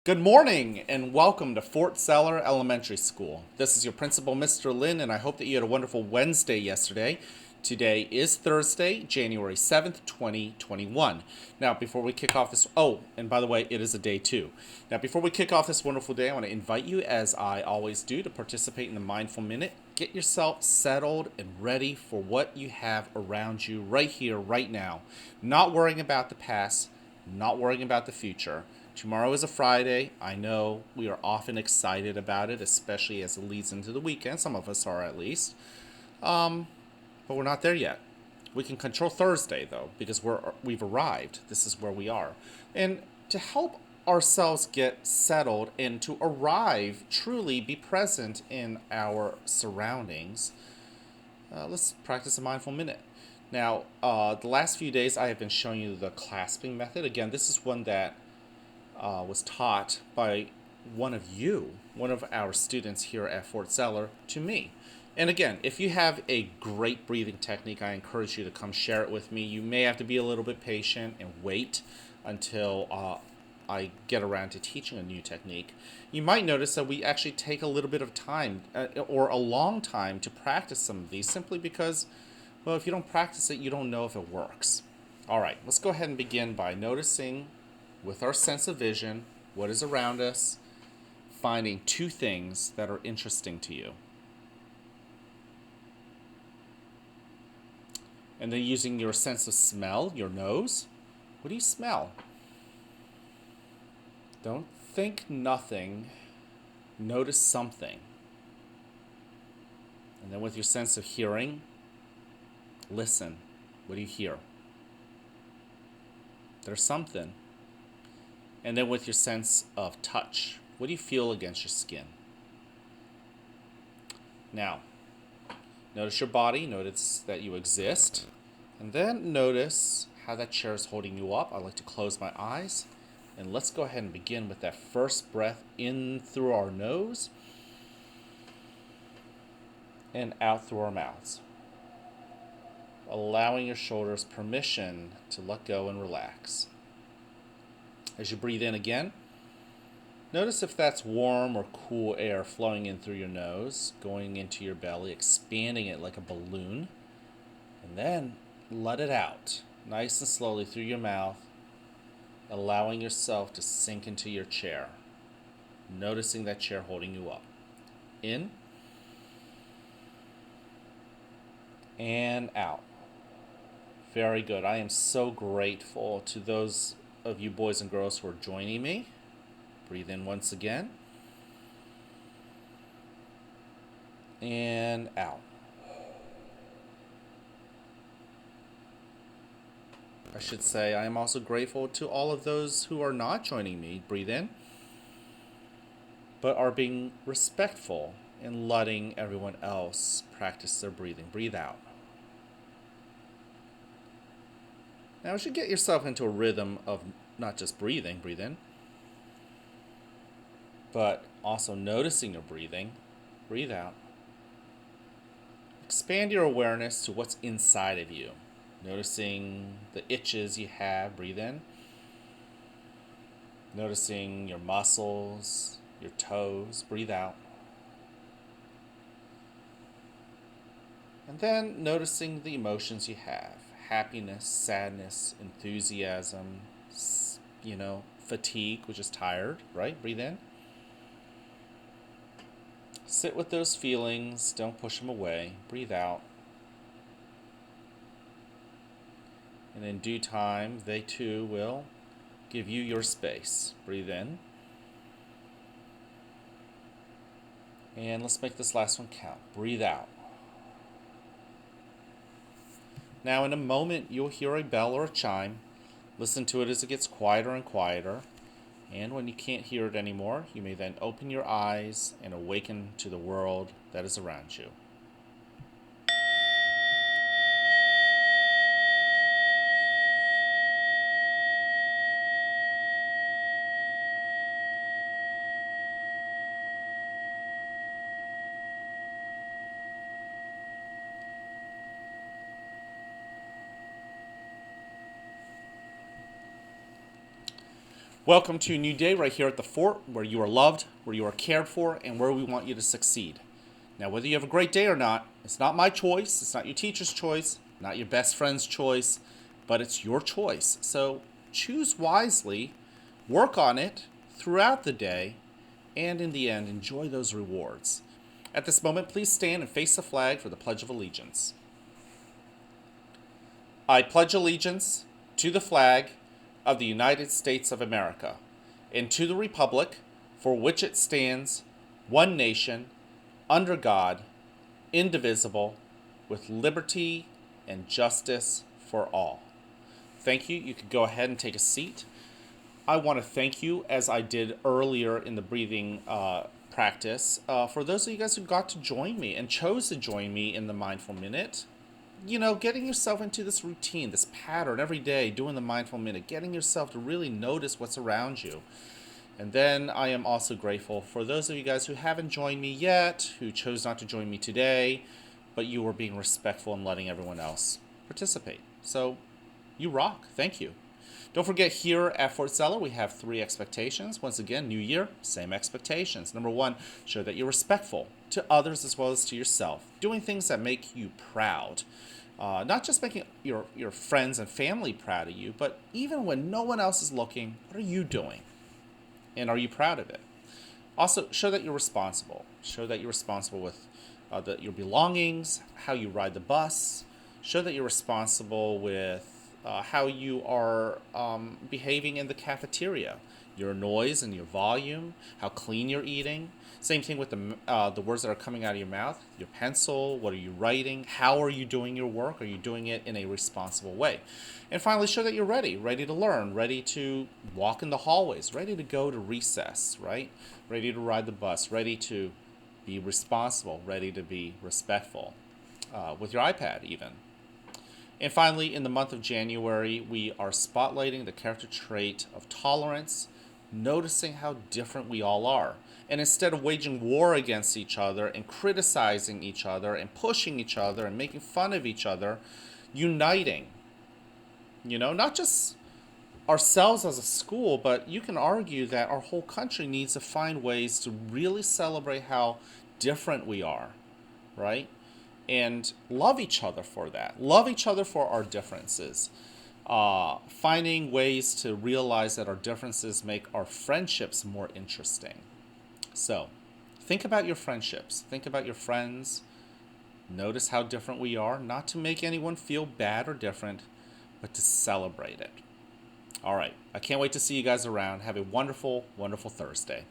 Good morning and welcome to Fort Zeller Elementary School. This is your principal, Mr. Lin, and I hope that you had a wonderful Wednesday yesterday. Today is Thursday, January 7th, 2021. Now, before we kick off this, and by the way, it is a day two. Now, before we kick off this wonderful day, I want to invite you, as I always do, to participate in the Mindful Minute. Get yourself settled and ready for what you have around you right here, right now. Not worrying about the past, not worrying about the future. Tomorrow is a Friday. I know we are often excited about it, especially as it leads into the weekend. Some of us are at least. But we're not there yet. We can control Thursday though, because we've arrived. This is where we are. And to help ourselves get settled and to arrive, truly be present in our surroundings, let's practice a mindful minute. Now, the last few days I have been showing you the clasping method. Again, this is one that was taught by one of our students here at Fort Zeller, to me. And again, if you have a great breathing technique, I encourage you to come share it with me. You may have to be a little bit patient and wait until I get around to teaching a new technique. You might notice that we actually take a little bit of time or a long time to practice some of these simply because, well, if you don't practice it, you don't know if it works. All right, let's go ahead and begin by noticing with our sense of vision what is around us, finding two things that are interesting to you. And then using your sense of smell, your nose. What do you smell? Don't think nothing, notice something. And then with your sense of hearing, listen. What do you hear? There's something. And then with your sense of touch, what do you feel against your skin? Now, notice your body, notice that you exist, and then notice how that chair is holding you up. I like to close my eyes, and let's go ahead and begin with that first breath in through our nose and out through our mouths. Allowing your shoulders permission to let go and relax. As you breathe in again, notice if that's warm or cool air flowing in through your nose, going into your belly, expanding it like a balloon. And then let it out, nice and slowly through your mouth, allowing yourself to sink into your chair, noticing that chair holding you up. In and out. Very good. I am so grateful to those of you boys and girls who are joining me. Breathe in once again. And out. I should say I am also grateful to all of those who are not joining me. Breathe in. But are being respectful and letting everyone else practice their breathing. Breathe out. Now, as you get yourself into a rhythm of not just breathing, breathe in, but also noticing your breathing, breathe out. Expand your awareness to what's inside of you. Noticing the itches you have, breathe in. Noticing your muscles, your toes, breathe out. And then noticing the emotions you have: happiness, sadness, enthusiasm, fatigue, which is tired, right? Breathe in. Sit with those feelings, don't push them away. Breathe out. And in due time, they too will give you your space. Breathe in. And let's make this last one count. Breathe out. Now, in a moment, you'll hear a bell or a chime. Listen to it as it gets quieter and quieter. And when you can't hear it anymore, you may then open your eyes and awaken to the world that is around you. Welcome to a new day right here at the fort, where you are loved, where you are cared for, and where we want you to succeed. Now, whether you have a great day or not, it's not my choice, it's not your teacher's choice, not your best friend's choice, but it's your choice. So choose wisely, work on it throughout the day, and in the end, enjoy those rewards. At this moment, please stand and face the flag for the Pledge of Allegiance. I pledge allegiance to the flag of the United States of America, and to the republic for which it stands, one nation, under God, indivisible, with liberty and justice for all. Thank you. You could go ahead and take a seat. I want to thank you, as I did earlier in the breathing practice, for those of you guys who got to join me and chose to join me in the Mindful Minute. You know, getting yourself into this routine, this pattern every day, doing the Mindful Minute, getting yourself to really notice what's around you. And then I am also grateful for those of you guys who haven't joined me yet, who chose not to join me today, but you were being respectful and letting everyone else participate. So, you rock. Thank you. Don't forget, here at Fort Zeller, we have 3 expectations. Once again, new year, same expectations. Number 1, show that you're respectful to others as well as to yourself. Doing things that make you proud. Not just making your friends and family proud of you, but even when no one else is looking, what are you doing? And are you proud of it? Also, show that you're responsible. Show that you're responsible with your belongings, how you ride the bus. Show that you're responsible with how you are behaving in the cafeteria, your noise and your volume, how clean you're eating. Same thing with the words that are coming out of your mouth, your pencil, what are you writing, how are you doing your work, are you doing it in a responsible way? And finally, show that you're ready to learn, ready to walk in the hallways, ready to go to recess, right? Ready to ride the bus, ready to be responsible, ready to be respectful, with your iPad even. And finally, in the month of January, we are spotlighting the character trait of tolerance, noticing how different we all are. And instead of waging war against each other and criticizing each other and pushing each other and making fun of each other, uniting. You know, not just ourselves as a school, but you can argue that our whole country needs to find ways to really celebrate how different we are, right? And love each other for that. Love each other for our differences. Finding ways to realize that our differences make our friendships more interesting. So, think about your friendships. Think about your friends. Notice how different we are, not to make anyone feel bad or different, but to celebrate it. All right. I can't wait to see you guys around. Have a wonderful, wonderful Thursday.